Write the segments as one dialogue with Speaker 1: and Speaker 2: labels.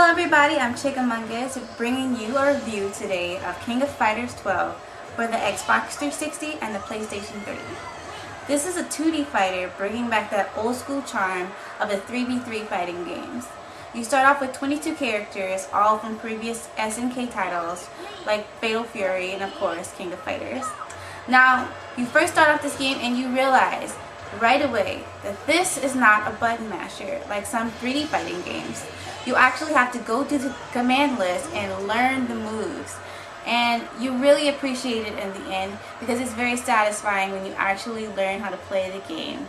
Speaker 1: Hello everybody, I'm XCHICKAMUNGUSx bringing you a review today of King of Fighters XII for the Xbox 360 and the PlayStation 3. This is a 2D fighter bringing back that old school charm of the 3v3 fighting games. You start off with 22 characters, all from previous SNK titles like Fatal Fury and of course King of Fighters. Now, you first start off this game and you realize right away that this is not a button masher like some 3D fighting games. You actually have to go to the command list and learn the moves, and you really appreciate it in the end because it's very satisfying when you actually learn how to play the game.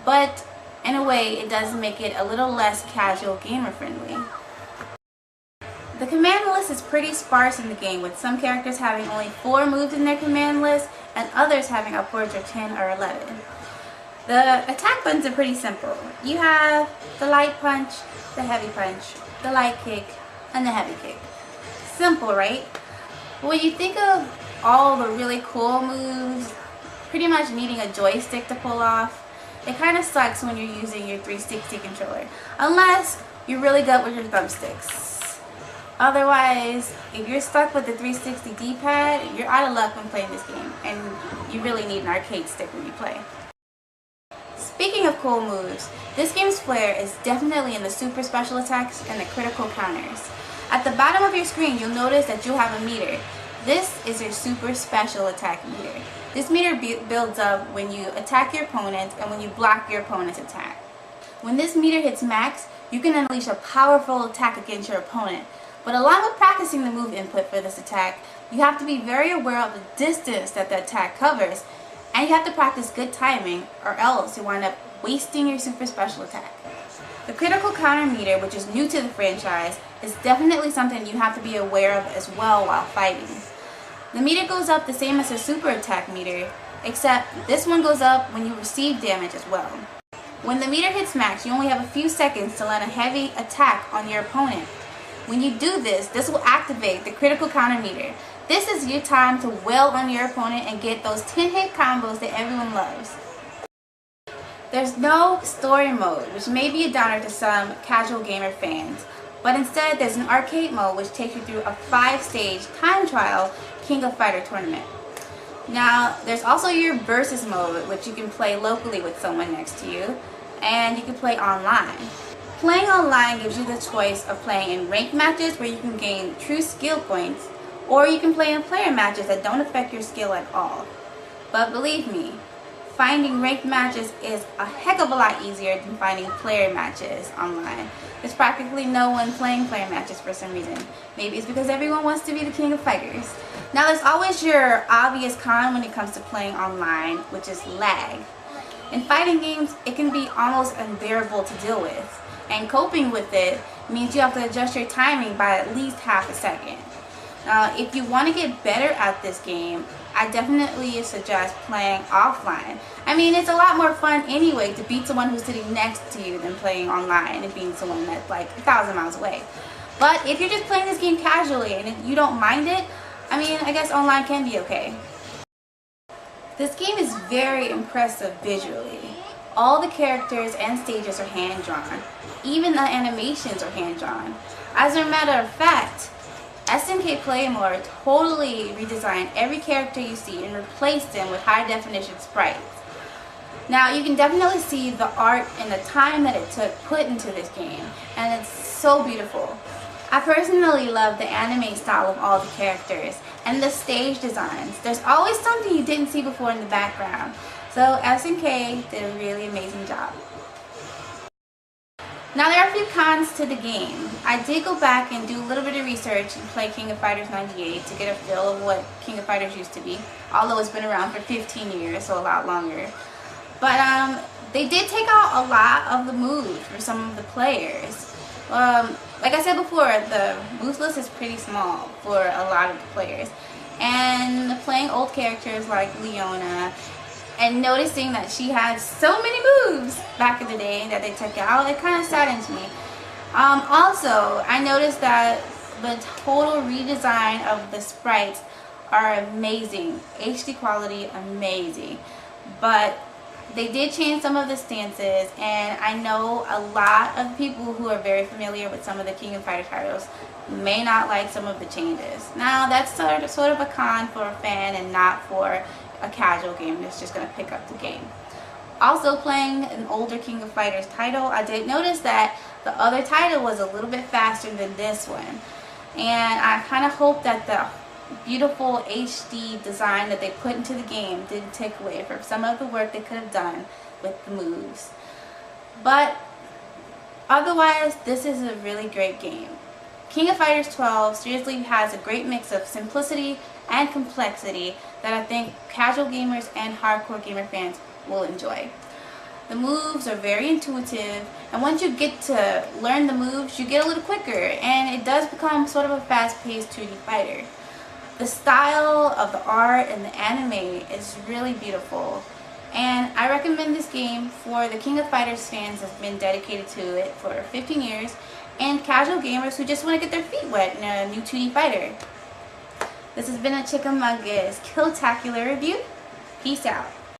Speaker 1: But in a way, it does make it a little less casual gamer friendly. The command list is pretty sparse in the game, with some characters having only 4 moves in their command list and others having upwards of 10 or 11. The attack buttons are pretty simple. You have the light punch, the heavy punch, the light kick, and the heavy kick. Simple, right? But when you think of all the really cool moves, pretty much needing a joystick to pull off, it kind of sucks when you're using your 360 controller, unless you're really good with your thumbsticks. Otherwise, if you're stuck with the 360 D-pad, you're out of luck when playing this game, and you really need an arcade stick when you play. Speaking of cool moves, this game's flair is definitely in the super special attacks and the critical counters. At the bottom of your screen, you'll notice that you'll have a meter. This is your super special attack meter. This meter builds up when you attack your opponent and when you block your opponent's attack. When this meter hits max, you can unleash a powerful attack against your opponent. But along with practicing the move input for this attack, you have to be very aware of the distance that the attack covers, and you have to practice good timing, or else you wind up wasting your super special attack. The critical counter meter, which is new to the franchise, is definitely something you have to be aware of as well while fighting. The meter goes up the same as the super attack meter, except this one goes up when you receive damage as well. When the meter hits max, you only have a few seconds to land a heavy attack on your opponent. When you do this, this will activate the critical counter meter. This is your time to wail on your opponent and get those 10-hit combos that everyone loves. There's no story mode, which may be a downer to some casual gamer fans, but instead there's an arcade mode which takes you through a 5-stage time trial King of Fighter tournament. Now, there's also your versus mode, which you can play locally with someone next to you, and you can play online. Playing online gives you the choice of playing in ranked matches where you can gain true skill points, or you can play in player matches that don't affect your skill at all. But believe me, finding ranked matches is a heck of a lot easier than finding player matches online. There's practically no one playing player matches for some reason. Maybe it's because everyone wants to be the King of Fighters. Now, there's always your obvious con when it comes to playing online, which is lag. In fighting games, it can be almost unbearable to deal with, and coping with it means you have to adjust your timing by at least half a second. Now, if you want to get better at this game, I definitely suggest playing offline. I mean, it's a lot more fun anyway to beat someone who's sitting next to you than playing online and beating someone that's like 1,000 miles away. But if you're just playing this game casually and you don't mind it, I mean, I guess online can be okay. This game is very impressive visually. All the characters and stages are hand-drawn. Even the animations are hand-drawn. As a matter of fact, SNK Playmore totally redesigned every character you see and replaced them with high-definition sprites. Now, you can definitely see the art and the time that it took put into this game, and it's so beautiful. I personally love the anime style of all the characters and the stage designs. There's always something you didn't see before in the background, so SNK did a really amazing job. Now, there are a few cons to the game. I did go back and do a little bit of research and play King of Fighters 98 to get a feel of what King of Fighters used to be, although it's been around for 15 years, so a lot longer. But they did take out a lot of the moves for some of the players. Like I said before, the move list is pretty small for a lot of the players. And playing old characters like Leona and noticing that she had so many moves back in the day that they took out, it kind of saddens me. Also, I noticed that the total redesign of the sprites are amazing. HD quality, amazing. But They did change some of the stances, and I know a lot of people who are very familiar with some of the King of Fighters titles may not like some of the changes. Now, that's sort of a con for a fan and not for a casual game that's just going to pick up the game. Also, playing an older King of Fighters title, I did notice that the other title was a little bit faster than this one. And I kind of hope that the beautiful HD design that they put into the game didn't take away from some of the work they could have done with the moves. But otherwise, this is a really great game. King of Fighters 12 seriously has a great mix of simplicity and complexity that I think casual gamers and hardcore gamer fans will enjoy. The moves are very intuitive, and once you get to learn the moves, you get a little quicker, and it does become sort of a fast-paced 2D fighter. The style of the art and the anime is really beautiful, and I recommend this game for the King of Fighters fans that's been dedicated to it for 15 years, and casual gamers who just want to get their feet wet in a new 2D fighter. This has been a XCHICKAMUNGUSx KILLTACULAR review. Peace out.